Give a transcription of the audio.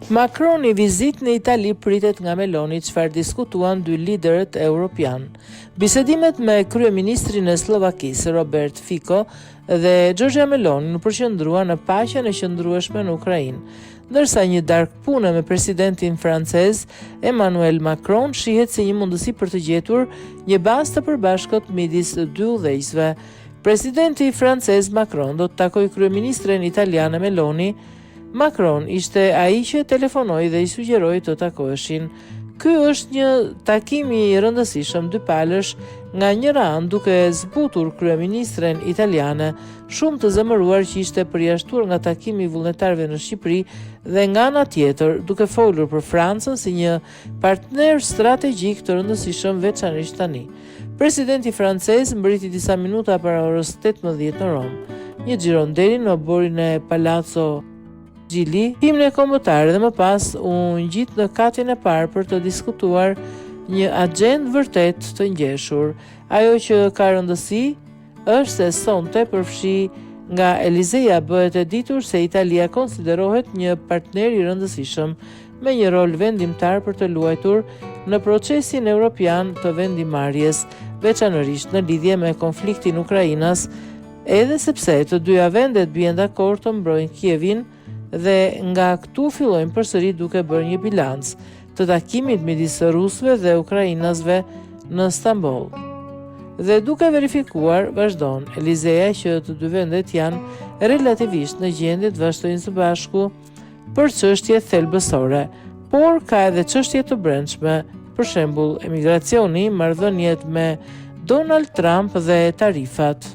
Macroni vizit në Itali pritet nga Meloni, çfarë diskutuan dy liderët europian. Bisedimet me kryeministrin e Slovakisë Robert Fico dhe Giorgia Meloni u përqendruan në paqen e qëndrueshme në Ukrainë, ndërsa një darkpune me presidentin francez Emmanuel Macron shihet si një mundësi për të gjetur një bazë të përbashkët midis dy udhëheqësve. Presidenti francez Macron do të takojë kryeministren italiane Meloni. Macron ishte ai që telefonoi dhe i sugjeroi të takoheshin. Ky është një takim i rëndësishëm dypalësh, nga njëra anë duke zbutur kryeministren italiane, shumë të zemëruar që ishte përjashtuar nga takimi i vullnetarëve në Shqipëri, dhe nga ana tjetër duke folur për Francën si një partner strategjik të rëndësishëm veçanërisht tani. Presidenti francez mbriti disa minuta para orës 18 në Rom. Një xhirondeli në oborin e Palazzo Gjili, himne kombëtare, dhe më pas u ngjit në katjen e parë për të diskutuar një agjendë vërtet të ngjeshur. Ajo që ka rëndësi është se sonte përfshi nga Elizeja bëhet e ditur se Italia konsiderohet një partner i rëndësishëm me një rol vendimtar për të luajtur në procesin evropian të vendimarrjes, veçanërisht në lidhje me konfliktin Ukrainas, edhe sepse të dyja vendet bien dakord të mbrojnë Kievin, dhe nga këtu fillojnë përsëri duke bërë një bilanc të takimit midis rusëve dhe ukrainasve në Stamboll. Dhe duke verifikuar, vazhdon Elizeja, që të dy vendet janë relativisht në gjendje të vazhdojnë së bashku për çështje thelbësore, por ka edhe çështje të brendshme, për shembull emigracioni, marrëdhëniet me Donald Trump dhe tarifat.